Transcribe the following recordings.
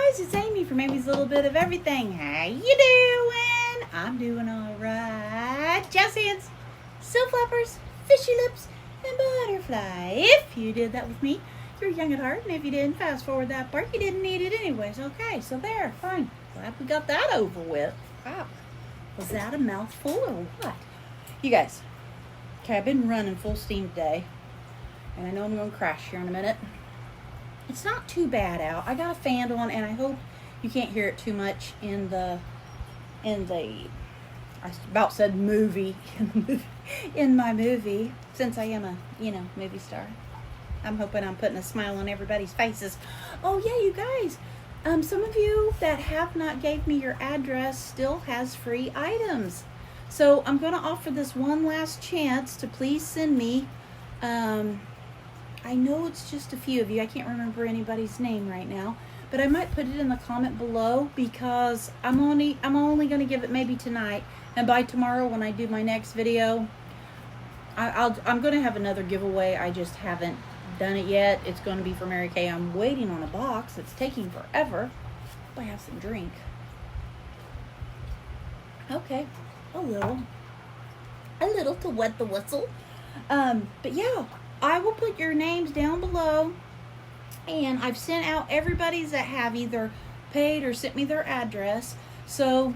guys, it's Amy from Amy's Little Bit of Everything. How you doing? I'm doing alright. Jazz hands, silk flappers, fishy lips, and butterfly. If you did that with me, you're young at heart, and if you didn't, fast forward that part. You didn't need it anyways. Okay, so there, fine. Glad we got that over with. Wow. Was that a mouthful or what? You guys, okay, I've been running full steam today, and I know I'm going to crash here in a minute. It's not too bad out. I got a fan on, and I hope you can't hear it too much in the I about said movie, in my movie, since I am a, movie star. I'm hoping I'm putting a smile on everybody's faces. Oh yeah, you guys, some of you that have not gave me your address still has free items. So I'm going to offer this one last chance to please send me, I know it's just a few of you. I can't remember anybody's name right now, but I might put it in the comment below because I'm only going to give it maybe tonight, and by tomorrow when I do my next video, I'm going to have another giveaway. I just haven't done it yet. It's going to be for Mary Kay. I'm waiting on a box. It's taking forever. I have some drink. Okay, a little to wet the whistle. But yeah. I will put your names down below, and I've sent out everybody's that have either paid or sent me their address. So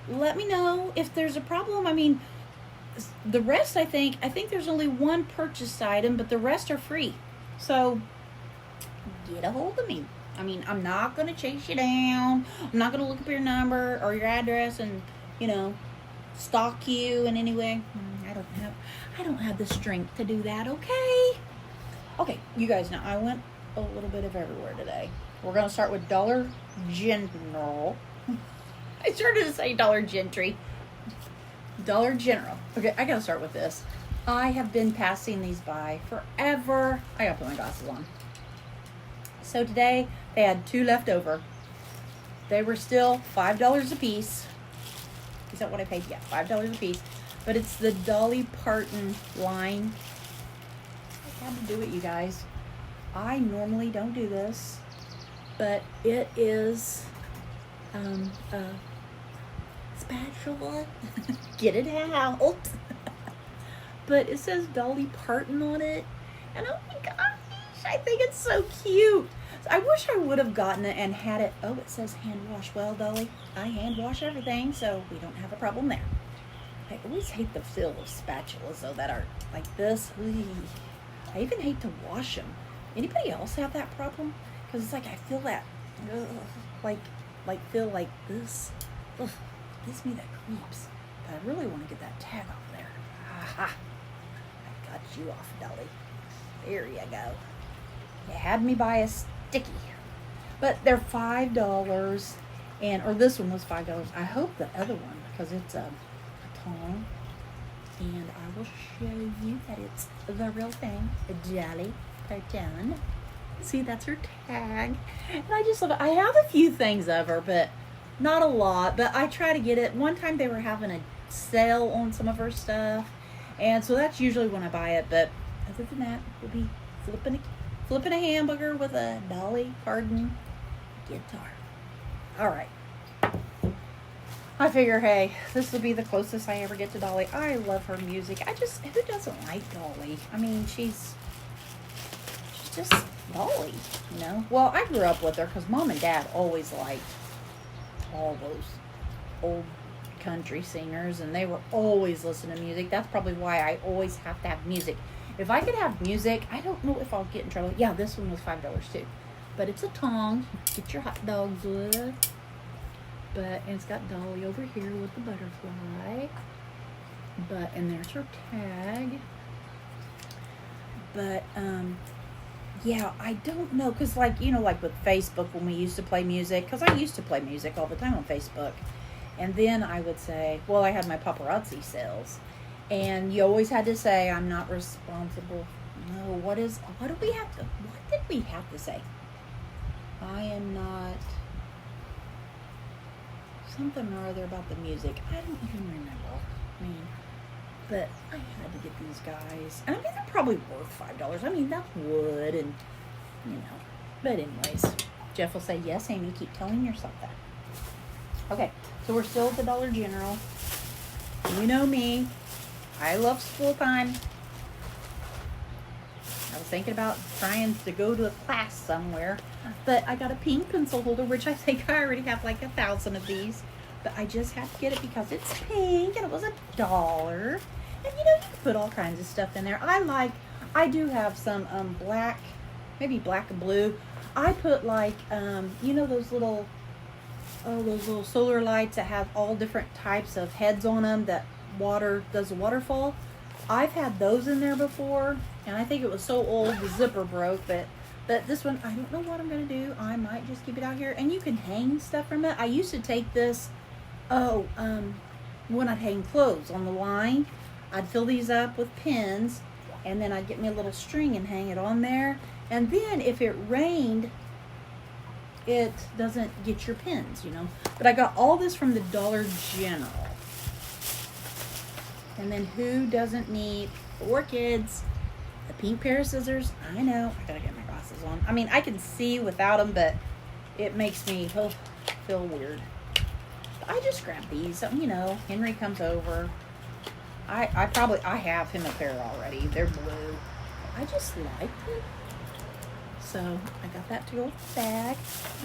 let me know if there's a problem. I mean, the rest, I think there's only one purchased item, but the rest are free. So get a hold of me. I mean, I'm not going to chase you down. I'm not going to look up your number or your address and, stalk you in any way. I don't have the strength to do that, okay, you guys know I went a little bit of everywhere today. We're going to start with Dollar General. I started to say Dollar Gentry. Dollar General. Okay, I got to start with this. I have been passing these by forever. I got to put my glasses on. So today, they had 2 left over. They were still $5 a piece. Is that what I paid? Yeah, $5 a piece. But it's the Dolly Parton line. I had to do it, you guys. I normally don't do this, but it is a spatula. Get it out. But it says Dolly Parton on it, and oh my gosh, I think it's so cute. I wish I would have gotten it and had it. Oh, it says hand wash. Well, Dolly, I hand wash everything, so we don't have a problem there. I always hate the feel of spatulas, though, that are like this. I even hate to wash them. Anybody else have that problem? Because it's like I feel that, feel like this. Ugh, gives me that creeps. But I really want to get that tag off there. Aha! I got you off, Dolly. There you go. You had me buy a sticky. But they're $5, or this one was $5. I hope the other one, because it's a tong, and I will show you that it's the real thing. Dolly Parton. See, that's her tag, and I just love it. I have a few things of her, but not a lot, but I try to get it. One time they were having a sale on some of her stuff, and so that's usually when I buy it. But other than that, we'll be flipping a hamburger with a Dolly Parton guitar. All right. I figure, hey, this will be the closest I ever get to Dolly. I love her music. Who doesn't like Dolly? I mean, she's just Dolly, Well, I grew up with her because Mom and Dad always liked all those old country singers, and they were always listening to music. That's probably why I always have to have music. If I could have music, I don't know if I'll get in trouble. Yeah, this one was $5 too. But it's a tong. Get your hot dogs with. And it's got Dolly over here with the butterfly. And there's her tag. But, yeah, I don't know. Because, like with Facebook when we used to play music. Because I used to play music all the time on Facebook. And then I would say, well, I had my paparazzi sales. And you always had to say, I'm not responsible. No, what did we have to say? I am not... something or other about the music. I don't even remember. But I had to get these guys. And they're probably worth $5. That's wood and, But anyways, Jeff will say, yes, Amy, keep telling yourself that. Okay, so we're still at the Dollar General. You know me. I love school time. I was thinking about trying to go to a class somewhere, but I got a pink pencil holder, which I think I already have like 1,000 of these, but I just had to get it because it's pink and it was $1. And you know, you can put all kinds of stuff in there. I do have some black, maybe black and blue. I put like, you know, those little solar lights that have all different types of heads on them that does a waterfall. I've had those in there before, and I think it was so old the zipper broke, but this one, I don't know what I'm going to do. I might just keep it out here, and you can hang stuff from it. I used to take this, when I'd hang clothes on the line, I'd fill these up with pins, and then I'd get me a little string and hang it on there, and then if it rained, it doesn't get your pins, you know. But I got all this from the Dollar General. And then who doesn't need, for kids, a pink pair of scissors? I know, I gotta get my glasses on. I mean, I can see without them, but it makes me feel weird. I just grabbed these. You know, Henry comes over. I have him a pair already. They're blue. I just like them. So I got that to go with the bag.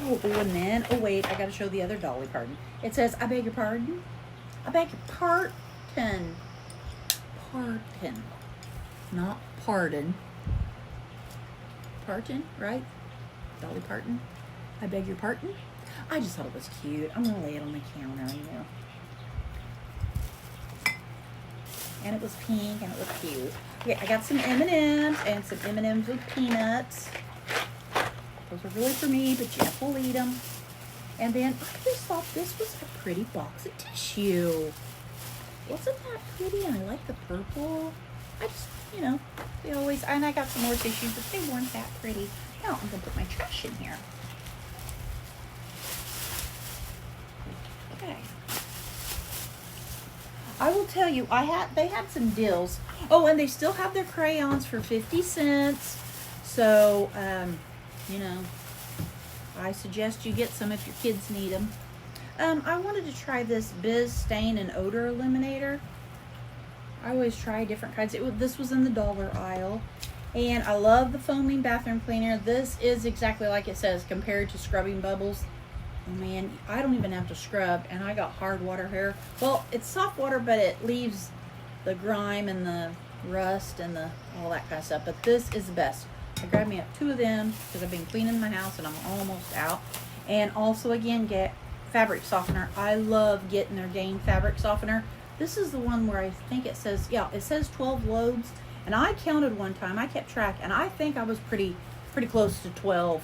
Oh, and then, oh wait, I gotta show the other Dolly Parton. It says, I beg your pardon. I beg your pardon. Parton. Not pardon. Parton, right? Dolly Parton. I beg your pardon. I just thought it was cute. I'm gonna lay it on the counter, you know. And it was pink and it was cute. Okay, I got some M&Ms and some M&Ms with peanuts. Those are really for me, but Jeff will eat them. And then I just thought this was a pretty box of tissue. Wasn't that pretty? And I like the purple. I just, you know, they always, and I got some more tissues, but they weren't that pretty. Now I'm gonna put my trash in here. Okay. I will tell you, they had some deals. Oh, and they still have their crayons for 50 cents. So, you know, I suggest you get some if your kids need them. I wanted to try this Biz Stain and Odor Eliminator. I always try different kinds. This was in the dollar aisle. And I love the foaming bathroom cleaner. This is exactly like it says, compared to scrubbing bubbles. Oh man, I don't even have to scrub, and I got hard water hair. Well, it's soft water, but it leaves the grime and the rust and all that kind of stuff. But this is the best. I grabbed me up 2 of them because I've been cleaning my house and I'm almost out. And also, again, get fabric softener. I love getting their Gain fabric softener. This is the one where I think it says, yeah, it says 12 loads. And I counted one time. I kept track, and I think I was pretty close to 12.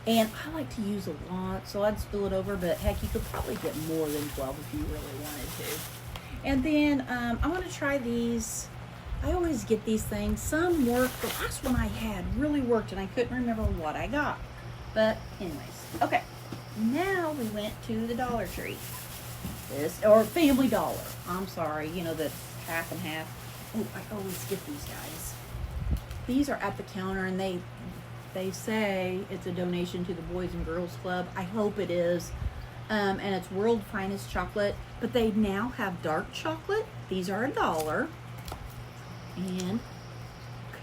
And I like to use a lot, so I'd spill it over, but heck, you could probably get more than 12 if you really wanted to. And then I want to try these. I always get these things. Some work. The last one I had really worked, and I couldn't remember what I got. But anyways, okay. Now we went to the Dollar Tree. Or Family Dollar. I'm sorry, you know, the half and half. Oh, I always get these guys. These are at the counter, and they say it's a donation to the Boys and Girls Club. I hope it is. And it's World Finest Chocolate. But they now have dark chocolate. These are $1. And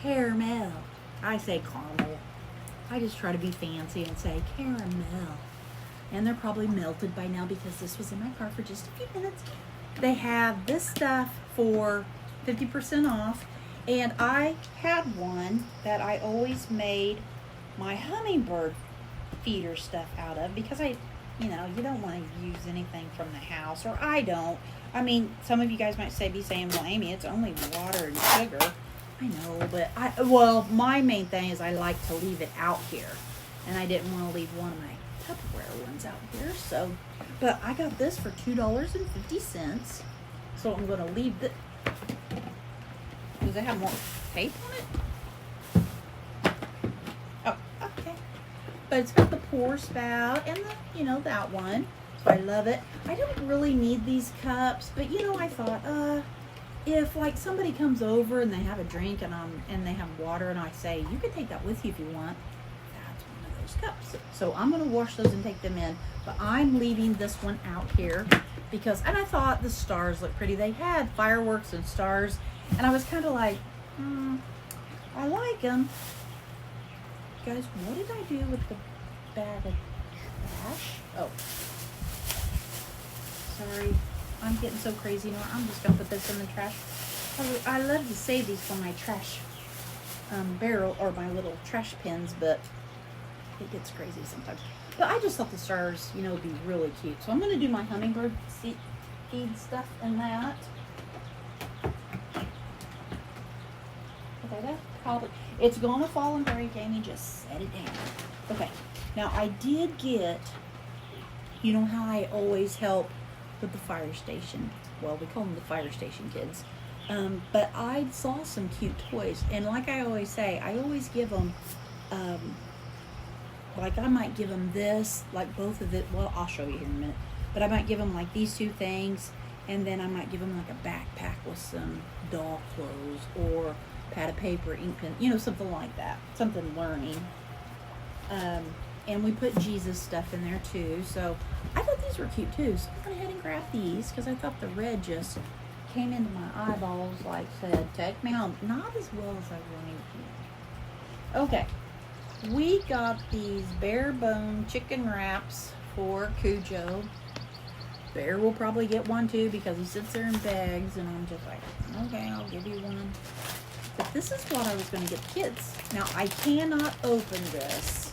caramel. I say caramel. I just try to be fancy and say caramel. And they're probably melted by now because this was in my car for just a few minutes. They have this stuff for 50% off. And I had one that I always made my hummingbird feeder stuff out of because you don't want to use anything from the house, or I don't. I mean, some of you guys might be saying, well, Amy, it's only water and sugar. I know, but my main thing is I like to leave it out here, and I didn't want to leave one of my Tupperware ones out here. So, but I got this for $2.50. So I'm going to leave it. Does it have more tape on it? Oh, okay. But it's got the pour spout and that one. So I love it. I don't really need these cups, but I thought, if like somebody comes over and they have a drink and they have water and I say, you can take that with you if you want. That's one of those cups. So I'm going to wash those and take them in. But I'm leaving this one out here because, and I thought the stars looked pretty. They had fireworks and stars. And I was kind of like, I like them. Guys, what did I do with the bag of trash? Oh. Sorry. I'm getting so crazy now. I'm just going to put this in the trash. I love to save these for my trash barrel or my little trash pins, but it gets crazy sometimes. But I just thought the stars, you know, would be really cute. So I'm going to do my hummingbird feed stuff in that. Okay, that's probably, it's going to fall and break, Amy. Just set it down. Okay, now I did get, you know how I always help with the fire station. Well, we call them the fire station kids. But I saw some cute toys, and like I always say, I always give them, like I might give them this, like both of it. Well, I'll show you here in a minute. But I might give them like these two things, and then I might give them like a backpack with some doll clothes or pad of paper, ink pen, you know, something like that, something learning. And we put Jesus stuff in there too. So I thought these were cute too. So I went ahead and grabbed these because I thought the red just came into my eyeballs, like said, take me home. Not as well as I wanted to. Okay, we got these bare bone chicken wraps for Cujo. Bear will probably get one too because he sits there and begs, and I'm just like, okay, I'll give you one. But this is what I was going to get the kids. Now, I cannot open this.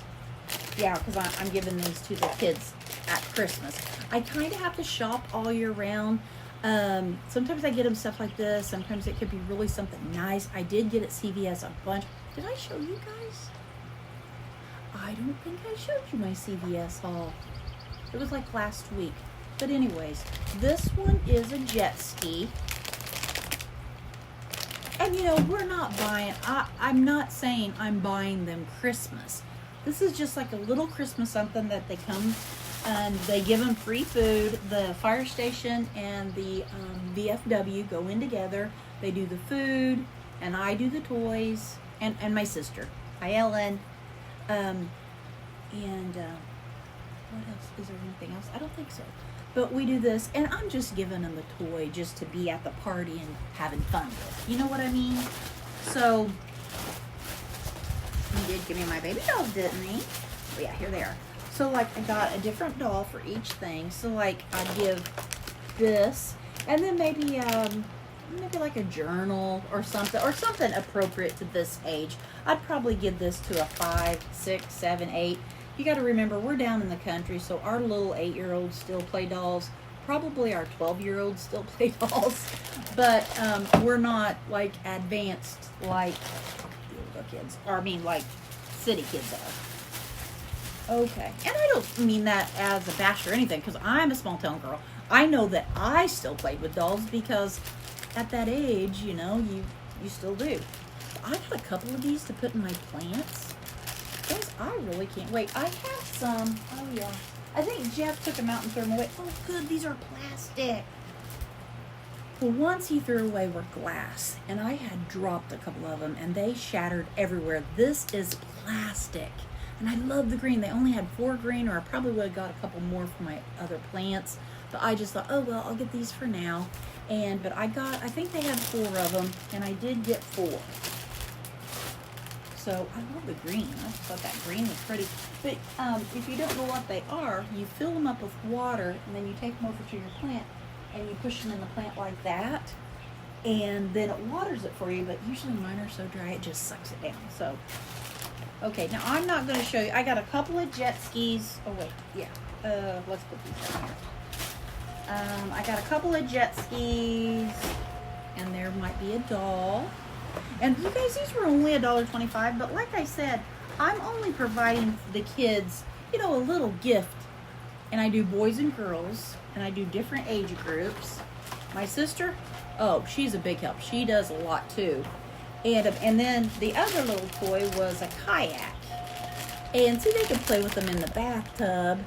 Yeah, because I'm giving these to the kids at Christmas. I kind of have to shop all year round. Sometimes I get them stuff like this. Sometimes it could be really something nice. I did get at CVS a bunch. Did I show you guys? I don't think I showed you my CVS haul. It was like last week. But anyways, this one is a jet ski. And you know, we're not buying, I'm not saying I'm buying them Christmas. This is just like a little Christmas something that they come and they give them free food. The fire station and the VFW go in together. They do the food, and I do the toys, and my sister. Hi, Ellen. And what else? Is there anything else? I don't think so. But we do this, and I'm just giving them a toy just to be at the party and having fun with. You know what I mean? So, he did give me my baby dolls, didn't he? Oh yeah, here they are. So like I got a different doll for each thing. So like I give this, and then maybe like a journal or something appropriate to this age. I'd probably give this to a 5, 6, 7, 8. You got to remember we're down in the country, so our little 8-year-olds still play dolls. Probably our 12-year-olds still play dolls, but we're not like advanced like the older kids, or I mean like city kids are. Okay, and I don't mean that as a bash or anything, because I'm a small town girl. I know that I still played with dolls because at that age, you know, you still do. I got a couple of these to put in my plants. Guys, I really can't wait. I have some. Oh yeah. I think Jeff took them out and threw them away. Oh good, these are plastic. The ones he threw away were glass, and I had dropped a couple of them, and they shattered everywhere. This is plastic, and I love the green. They only had 4 green, or I probably would have got a couple more for my other plants, but I just thought, oh well, I'll get these for now. But I think they had 4 of them, and I did get 4. So I love the green. I just thought that green was pretty. But if you don't know what they are, you fill them up with water, and then you take them over to your plant, and you push them in the plant like that, and then it waters it for you. But usually mine are so dry, it just sucks it down. So, okay, now I'm not going to show you. I got a couple of jet skis. Oh wait, yeah. Let's put these down here. I got a couple of jet skis, and there might be a doll. And you guys, these were only $1.25, but like I said, I'm only providing the kids, you know, a little gift. And I do boys and girls, and I do different age groups. My sister, oh, she's a big help. She does a lot too. And then the other little toy was a kayak. And see, they can play with them in the bathtub.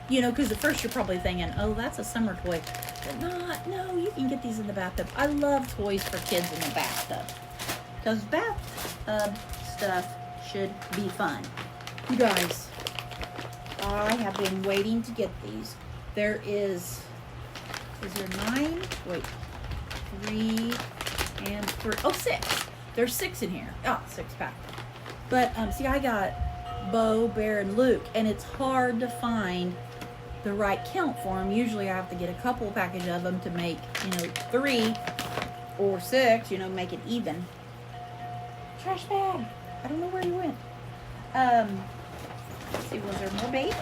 You know, because at first you're probably thinking, oh, that's a summer toy. But not, no, you can get these in the bathtub. I love toys for kids in the bathtub. Because bathtub stuff should be fun. You guys, I have been waiting to get these. There is there 9? Wait, 3 and 3. Oh, 6. There's 6 in here. Oh, 6-pack. But see, I got Bo, Bear, and Luke, and it's hard to find the right count for them. Usually I have to get a couple package of them to make, 3 or 6, make it even. Trash bag. I don't know where you went. Let's see, was there more babies?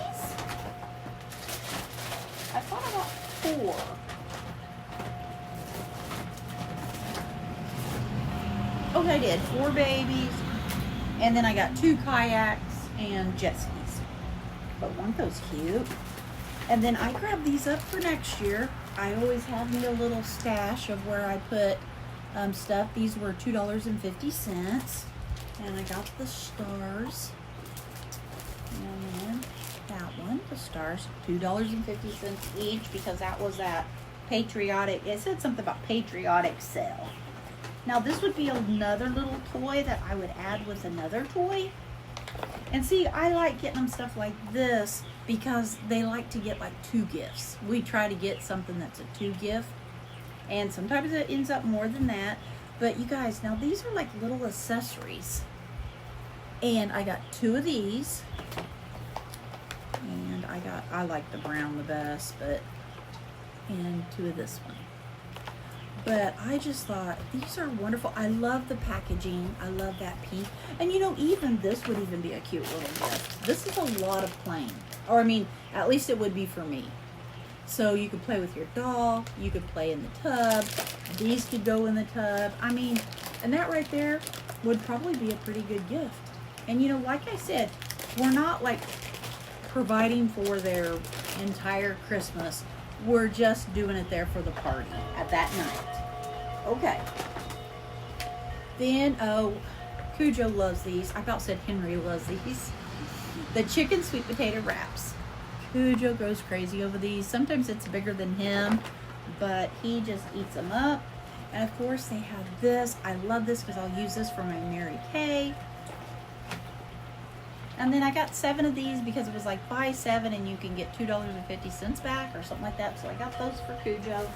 I thought I got 4. Oh, I did. 4 babies. And then I got 2 kayaks and jet skis. But weren't those cute? And then I grabbed these up for next year. I always have me a little stash of where I put stuff. These were $2.50. And I got the stars. And then that one, the stars, $2.50 each, because that was that patriotic, it said something about patriotic sale. Now this would be another little toy that I would add with another toy. And see, I like getting them stuff like this because they like to get like 2 gifts. We try to get something that's a 2 gift. And sometimes it ends up more than that. But you guys, now these are like little accessories. And I got 2 of these. And I like the brown the best, and 2 of this one. But I just thought, these are wonderful. I love the packaging. I love that pink. And even this would even be a cute little gift. This is a lot of playing. Or at least it would be for me. So you could play with your doll. You could play in the tub. These could go in the tub. And that right there would probably be a pretty good gift. And like I said, we're not like providing for their entire Christmas. We're just doing it there for the party at that night. Okay. Then, Cujo loves these. I about said Henry loves these. The chicken sweet potato wraps. Cujo goes crazy over these. Sometimes it's bigger than him, but he just eats them up. And of course they have this. I love this because I'll use this for my Mary Kay. And then I got 7 of these because it was like buy 7 and you can get $2.50 back or something like that. So I got those for Cujo.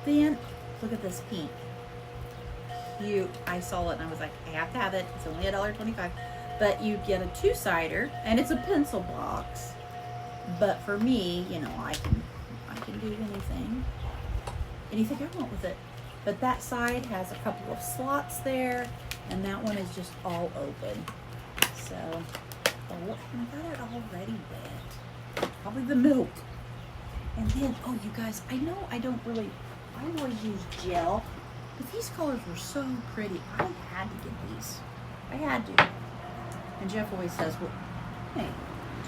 Then, look at this pink. Cute. I saw it and I was like, I have to have it. It's only $1.25. But you get a 2-sider and it's a pencil box. But for me, I can do anything I want with it. But that side has a couple of slots there. And that one is just all open. So, and I got it already wet. Probably the milk. And then, you guys, I know I always use gel, but these colors were so pretty. I had to get these. I had to. And Jeff always says, well, hey,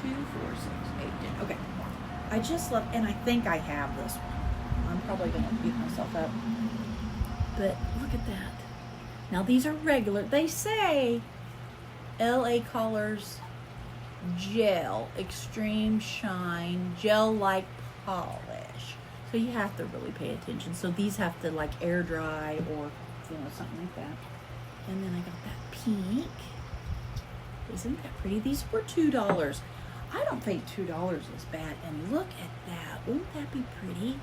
2, 4, 6, 8, 10. Okay. I just love, and I think I have this one. I'm probably going to beat myself up. But look at that. Now these are regular. They say LA Colors Gel Extreme Shine Gel-like Polish. So you have to really pay attention. So these have to like air dry or something like that. And then I got that pink. Isn't that pretty? These were $2. I don't think $2 is bad. And look at that. Wouldn't that be pretty?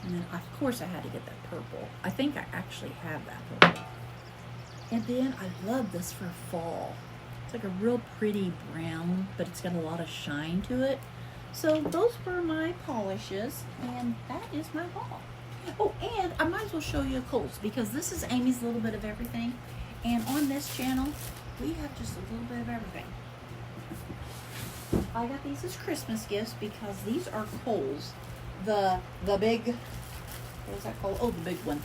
And then, of course, I had to get that purple. I think I actually have that purple. And then I love this for fall. It's like a real pretty brown, but it's got a lot of shine to it. So those were my polishes, and that is my haul. Oh, and I might as well show you Kohl's, because this is Amy's Little Bit of Everything. And on this channel, we have just a little bit of everything. I got these as Christmas gifts because these are Kohl's. The big, what is that called? Oh, the big one.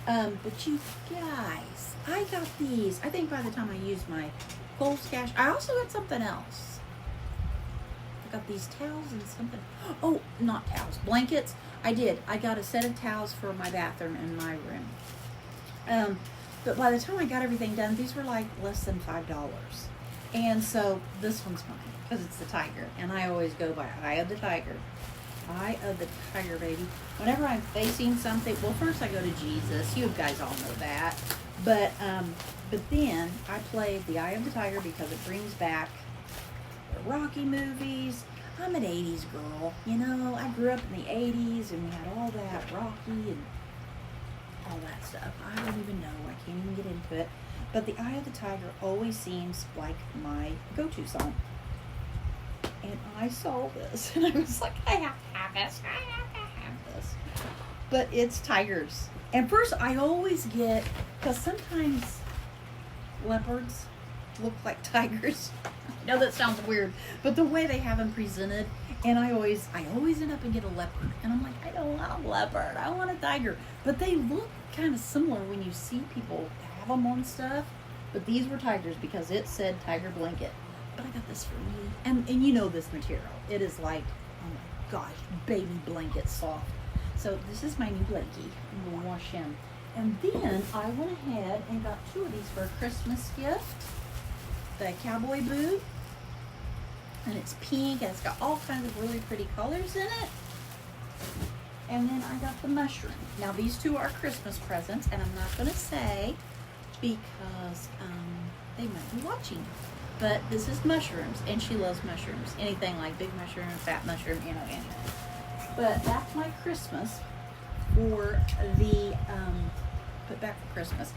But you guys, I got these. I think by the time I used my Kohl's cash, I also got something else. I got these towels and something. Oh, not towels, blankets. I did. I got a set of towels for my bathroom in my room. But by the time I got everything done, these were like less than $5. And so this one's mine because it's the tiger. And I always go by Eye of the Tiger. Eye of the Tiger, baby. Whenever I'm facing something, well, first I go to Jesus. You guys all know that. But then I play the Eye of the Tiger because it brings back the Rocky movies. I'm an 80s girl. You know, I grew up in the 80s and we had all that Rocky and all that stuff. I don't even know. I can't even get into it. But the Eye of the Tiger always seems like my go-to song. And I saw this and I was like, I have to have this. I have to have this. But it's tigers. And first I always get, because sometimes leopards look like tigers. I know that sounds weird, but the way they have them presented, and I always end up and get a leopard. And I'm like, I don't want a leopard. I want a tiger. But they look kind of similar when you see people have them on stuff. But these were tigers because it said tiger blanket. But I got this for me. And you know this material. It is like, oh my gosh, baby blanket soft. So this is my new blankie. I'm going to wash him. And then I went ahead and got 2 of these for a Christmas gift. The cowboy boot. And it's pink and it's got all kinds of really pretty colors in it. And then I got the mushroom. Now these 2 are Christmas presents, and I'm not going to say because they might be watching. But this is mushrooms, and she loves mushrooms. Anything like big mushroom, fat mushroom, you know, anything. But that's my Christmas for the put back for Christmas.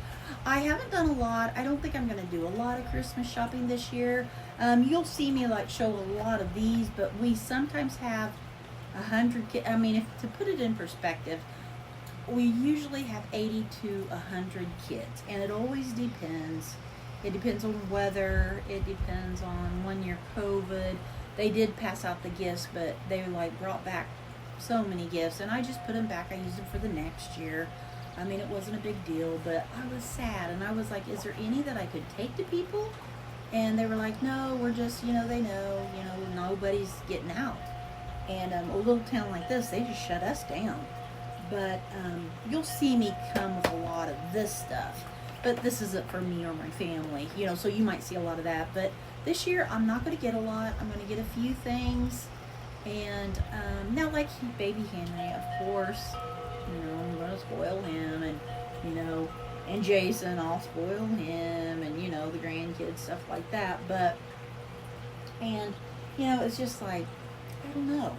I haven't done a lot. I don't think I'm going to do a lot of Christmas shopping this year. You'll see me like show a lot of these, but we sometimes have 100 kids. I mean, to put it in perspective, we usually have 80 to 100 kids, and it always depends. It depends on weather. It depends on 1 year COVID. They did pass out the gifts, but they like brought back so many gifts, and I just put them back. I used them for the next year. I mean, it wasn't a big deal, but I was sad, and I was like, is there any that I could take to people? And they were like, no, we're just, you know, they know, you know, nobody's getting out. And a little town like this, they just shut us down. But you'll see me come with a lot of this stuff. But this isn't for me or my family, you know, so you might see a lot of that. But this year, I'm not going to get a lot. I'm going to get a few things. And now, like baby Henry, of course, you know, I'm going to spoil him. And, you know, and Jason, I'll spoil him. And, you know, the grandkids, stuff like that. But, and, you know, it's just like, I don't know.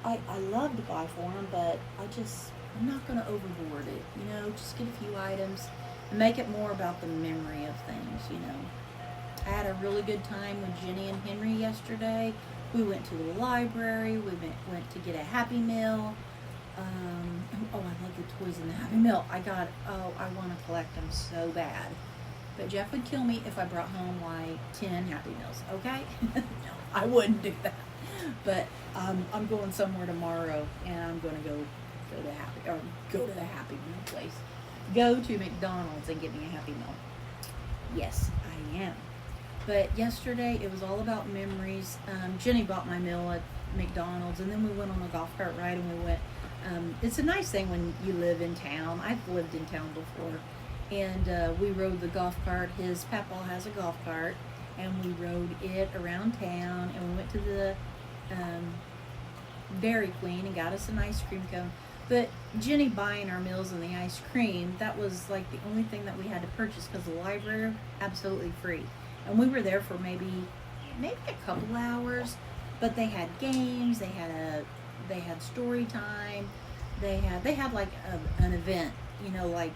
I love to buy for them, but I'm not going to overboard it. You know, just get a few items and make it more about the memory of things, you know. I had a really good time with Jenny and Henry yesterday. We went to the library. We went to get a Happy Meal. I love the toys in the Happy Meal. I want to collect them so bad. But Jeff would kill me if I brought home like 10 Happy Meals, okay? No, I wouldn't do that. But I'm going somewhere tomorrow, and I'm going to go to the Happy Meal place. Go to McDonald's and get me a Happy Meal. Yes, I am. But yesterday, it was all about memories. Jenny bought my meal at McDonald's, and then we went on a golf cart ride, and we went. It's a nice thing when you live in town. I've lived in town before. And we rode the golf cart. His papa has a golf cart, and we rode it around town, and we went to the Dairy Queen and got us an ice cream cone. But Jenny buying our meals and the ice cream, that was like the only thing that we had to purchase, because the library, absolutely free. And we were there for maybe a couple hours, but they had games, they had story time, they had like an event, you know, like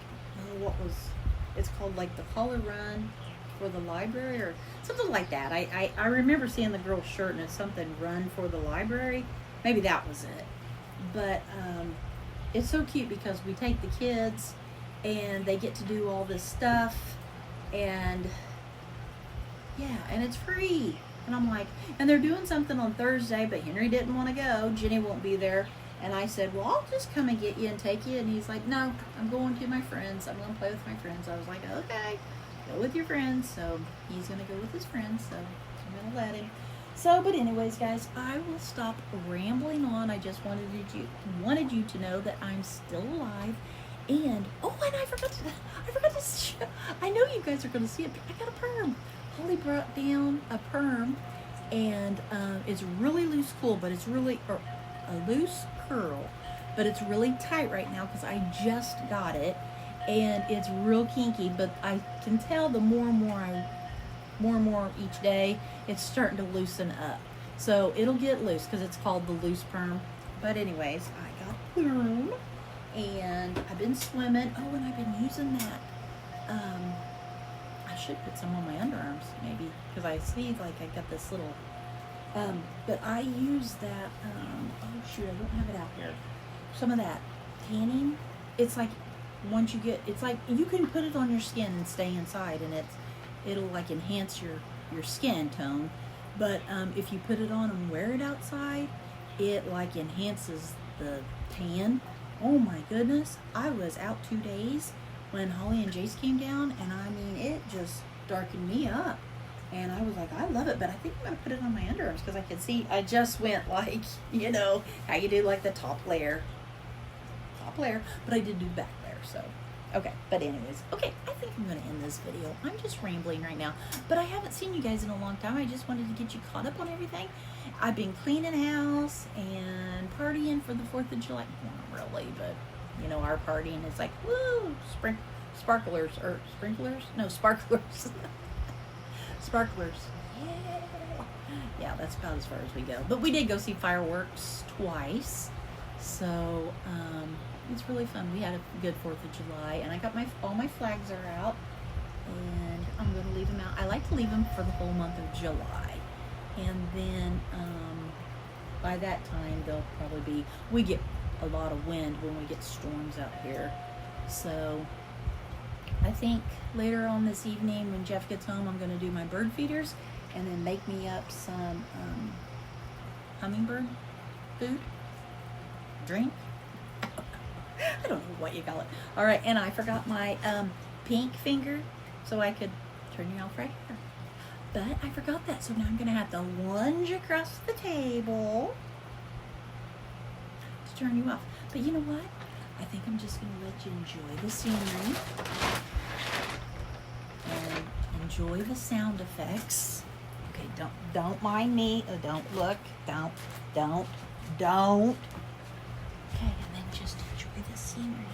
it's called like the Color Run for the library or something like that. I remember seeing the girl's shirt, and it's something Run for the Library. Maybe that was it. But it's so cute because we take the kids and they get to do all this stuff, and yeah, and it's free. And I'm like, and they're doing something on Thursday, but Henry didn't want to go. Jenny won't be there. And I said, well, I'll just come and get you and take you. And he's like, no, I'm going to my friends. I'm going to play with my friends. I was like, okay, go with your friends. So he's going to go with his friends. So I'm going to let him. So, but anyways, guys, I will stop rambling on. I just wanted you to know that I'm still alive. And, and I forgot to show. I know you guys are going to see it, but I got a perm. Holly brought down a perm, and it's really loose cool, but it's really, a loose curl, but it's really tight right now because I just got it, and it's real kinky. But I can tell the more and more each day, it's starting to loosen up. So it'll get loose because it's called the loose perm. But anyways, I got the perm, and I've been swimming. Oh, and I've been using that. I should put some on my underarms maybe, because I see like I got this little. But I use that. Oh shoot, I don't have it out here. Some of that tanning. It's like once you get, it's like you can put it on your skin and stay inside, and it'll like enhance your skin tone. But if you put it on and wear it outside, it like enhances the tan. Oh my goodness, I was out 2 days when Holly and Jace came down, and I mean, it just darkened me up. And I was like, I love it, but I think I'm going to put it on my underarms because I can see, I just went like, you know, how you do like the top layer, but I did do the back layer, so. Okay, but anyways, okay, I think I'm going to end this video. I'm just rambling right now, but I haven't seen you guys in a long time. I just wanted to get you caught up on everything. I've been cleaning house and partying for the 4th of July. Well, not really, but, you know, our partying is like, woo, sparklers. Sparklers. Yeah, that's about as far as we go. But we did go see fireworks twice, so it's really fun. We had a good 4th of July, and I got all my flags are out, and I'm going to leave them out. I like to leave them for the whole month of July, and then by that time they'll probably be. We get a lot of wind when we get storms out here, so I think later on this evening when Jeff gets home, I'm going to do my bird feeders and then make me up some hummingbird food, drink. I don't know what you call it. All right, and I forgot my pink finger, so I could turn you off right here. But I forgot that, so now I'm going to have to lunge across the table to turn you off. But you know what? I think I'm just going to let you enjoy the scenery and enjoy the sound effects. Okay, don't mind me. Oh, don't look. Don't. Okay, and then just enjoy the scenery.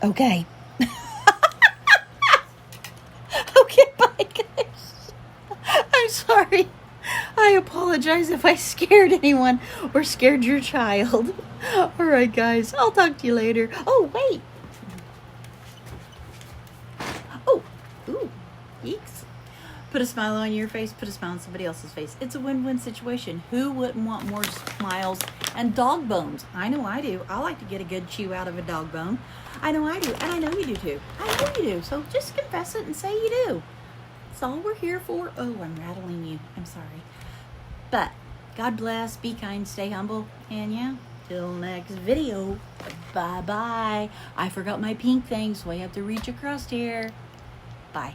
Okay. Okay, bye guys. I'm sorry. I apologize if I scared anyone or scared your child. All right, guys. I'll talk to you later. Oh, wait. Oh, ooh, yeeks. Put a smile on your face, put a smile on somebody else's face. It's a win-win situation. Who wouldn't want more smiles and dog bones? I know I do. I like to get a good chew out of a dog bone. I know I do, and I know you do too. I know you do, so just confess it and say you do. That's all we're here for. Oh, I'm rattling you. I'm sorry. But God bless, be kind, stay humble, and yeah, till next video. Bye-bye. I forgot my pink thing, so I have to reach across here. Bye.